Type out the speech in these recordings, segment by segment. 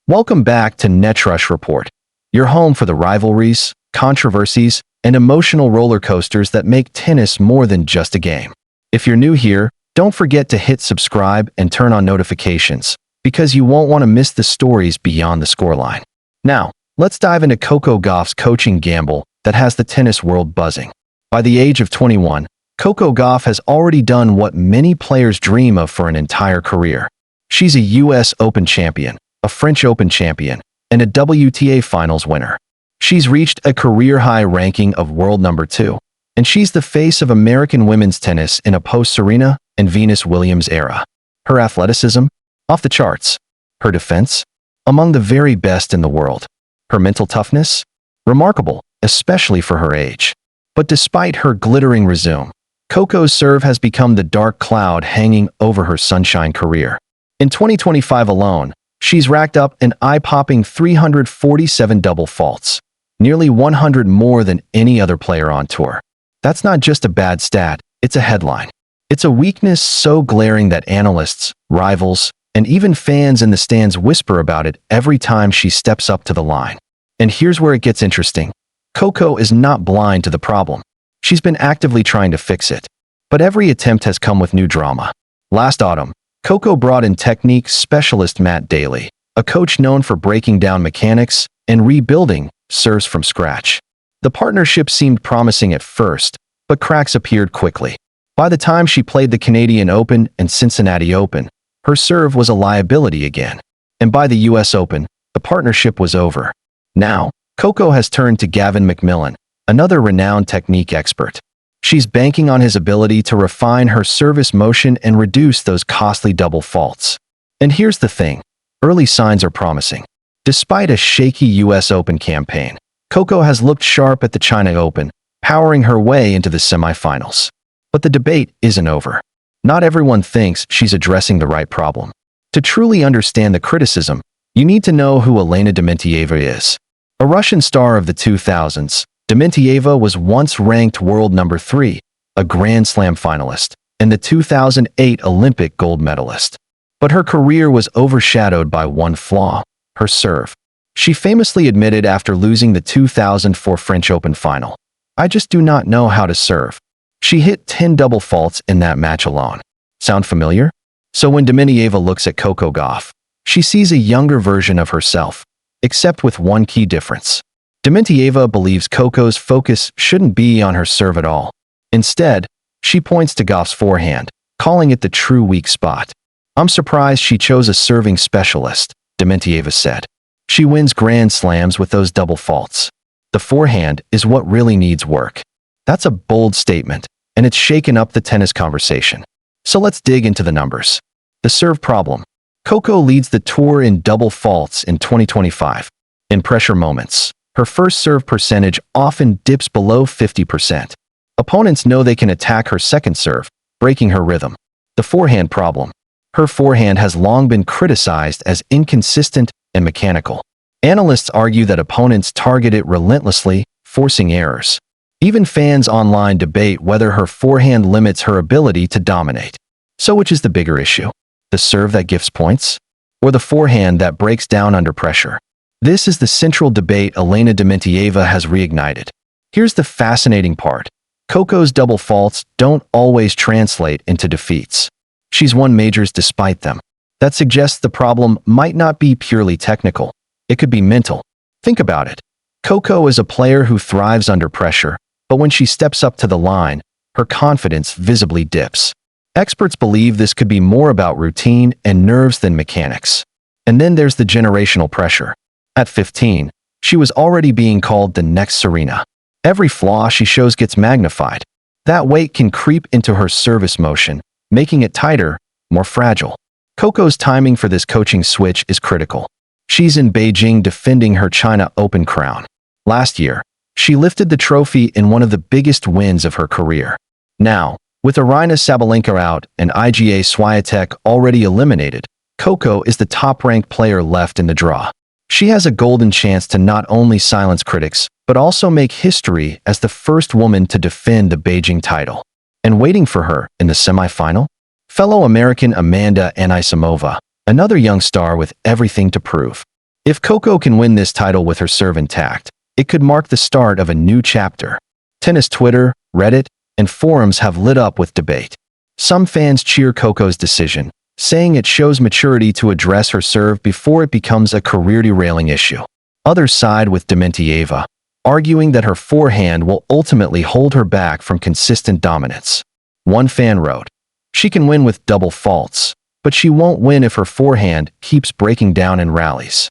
Welcome back to Netrush Report, your home for the rivalries, controversies, and emotional roller coasters that make tennis more than just a game. If you're new here, don't forget to hit subscribe and turn on notifications, because you won't want to miss the stories beyond the scoreline. Now, let's dive into Coco Gauff's coaching gamble that has the tennis world buzzing. By the age of 21, Coco Gauff has already done what many players dream of for an entire career. She's a US Open champion, a French Open champion, and a WTA Finals winner. She's reached a career-high ranking of world number 2, and she's the face of American women's tennis in a post-Serena and Venus Williams era. Her athleticism? Off the charts. Her defense? Among the very best in the world. Her mental toughness? Remarkable, especially for her age. But despite her glittering resume, Coco's serve has become the dark cloud hanging over her sunshine career. In 2025 alone, she's racked up an eye-popping 347 double faults, nearly 100 more than any other player on tour. That's not just a bad stat, it's a headline. It's a weakness so glaring that analysts, rivals, and even fans in the stands whisper about it every time she steps up to the line. And here's where it gets interesting. Coco is not blind to the problem. She's been actively trying to fix it. But every attempt has come with new drama. Last autumn, Coco brought in technique specialist Matt Daly, a coach known for breaking down mechanics and rebuilding serves from scratch. The partnership seemed promising at first, but cracks appeared quickly. By the time she played the Canadian Open and Cincinnati Open, her serve was a liability again. And by the US Open, the partnership was over. Now, Coco has turned to Gavin McMillan, another renowned technique expert. She's banking on his ability to refine her service motion and reduce those costly double faults. And here's the thing, early signs are promising. Despite a shaky US Open campaign, Coco has looked sharp at the China Open, powering her way into the semifinals. But the debate isn't over. Not everyone thinks she's addressing the right problem. To truly understand the criticism, you need to know who Elena Dementieva is. A Russian star of the 2000s, Dementieva was once ranked world number 3, a Grand Slam finalist, and the 2008 Olympic gold medalist. But her career was overshadowed by one flaw, her serve. She famously admitted after losing the 2004 French Open final, "I just do not know how to serve." She hit 10 double faults in that match alone. Sound familiar? So when Dementieva looks at Coco Gauff, she sees a younger version of herself, except with one key difference. Dementieva believes Coco's focus shouldn't be on her serve at all. Instead, she points to Gauff's forehand, calling it the true weak spot. "I'm surprised she chose a serving specialist," Dementieva said. "She wins Grand Slams with those double faults. The forehand is what really needs work." That's a bold statement, and it's shaken up the tennis conversation. So let's dig into the numbers. The serve problem. Coco leads the tour in double faults in 2025. In pressure moments, her first serve percentage often dips below 50%. Opponents know they can attack her second serve, breaking her rhythm. The forehand problem. Her forehand has long been criticized as inconsistent and mechanical. Analysts argue that opponents target it relentlessly, forcing errors. Even fans online debate whether her forehand limits her ability to dominate. So which is the bigger issue? The serve that gives points? Or the forehand that breaks down under pressure? This is the central debate Elena Dementieva has reignited. Here's the fascinating part. Coco's double faults don't always translate into defeats. She's won majors despite them. That suggests the problem might not be purely technical. It could be mental. Think about it. Coco is a player who thrives under pressure, but when she steps up to the line, her confidence visibly dips. Experts believe this could be more about routine and nerves than mechanics. And then there's the generational pressure. At 15, she was already being called the next Serena. Every flaw she shows gets magnified. That weight can creep into her service motion, making it tighter, more fragile. Coco's timing for this coaching switch is critical. She's in Beijing defending her China Open crown. Last year, she lifted the trophy in one of the biggest wins of her career. Now, with Aryna Sabalenka out and Iga Swiatek already eliminated, Coco is the top-ranked player left in the draw. She has a golden chance to not only silence critics, but also make history as the first woman to defend the Beijing title. And waiting for her in the semifinal? Fellow American Amanda Anisimova, another young star with everything to prove. If Coco can win this title with her serve intact, it could mark the start of a new chapter. Tennis Twitter, Reddit, and forums have lit up with debate. Some fans cheer Coco's decision, saying it shows maturity to address her serve before it becomes a career-derailing issue. Others side with Dementieva, arguing that her forehand will ultimately hold her back from consistent dominance. One fan wrote, "She can win with double faults, but she won't win if her forehand keeps breaking down in rallies."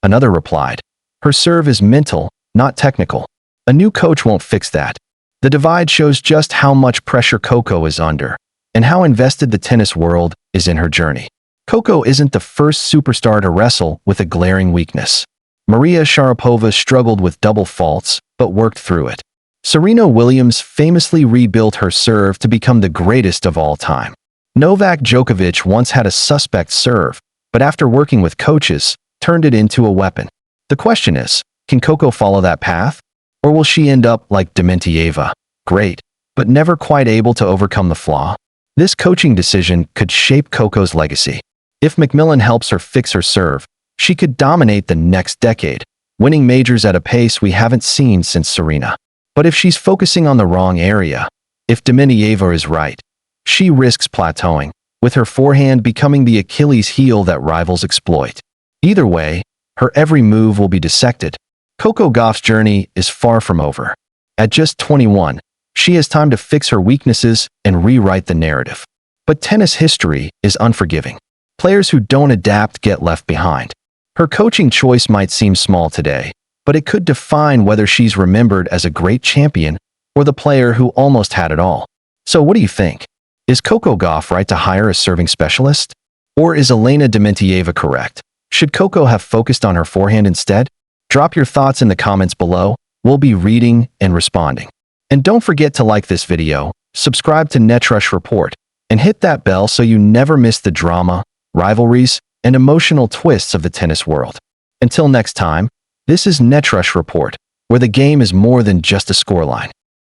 Another replied, "Her serve is mental, not technical. A new coach won't fix that." The divide shows just how much pressure Coco is under, and how invested the tennis world is in her journey. Coco isn't the first superstar to wrestle with a glaring weakness. Maria Sharapova struggled with double faults, but worked through it. Serena Williams famously rebuilt her serve to become the greatest of all time. Novak Djokovic once had a suspect serve, but after working with coaches, turned it into a weapon. The question is, can Coco follow that path? Or will she end up like Dementieva, great, but never quite able to overcome the flaw? This coaching decision could shape Coco's legacy. If McMillan helps her fix her serve, she could dominate the next decade, winning majors at a pace we haven't seen since Serena. But if she's focusing on the wrong area, if Dementieva is right, she risks plateauing, with her forehand becoming the Achilles heel that rivals exploit. Either way, her every move will be dissected. Coco Gauff's journey is far from over. At just 21, she has time to fix her weaknesses and rewrite the narrative. But tennis history is unforgiving. Players who don't adapt get left behind. Her coaching choice might seem small today, but it could define whether she's remembered as a great champion or the player who almost had it all. So what do you think? Is Coco Gauff right to hire a serving specialist? Or is Elena Dementieva correct? Should Coco have focused on her forehand instead? Drop your thoughts in the comments below. We'll be reading and responding. And don't forget to like this video, subscribe to Netrush Report, and hit that bell so you never miss the drama, rivalries, and emotional twists of the tennis world. Until next time, this is Netrush Report, where the game is more than just a scoreline.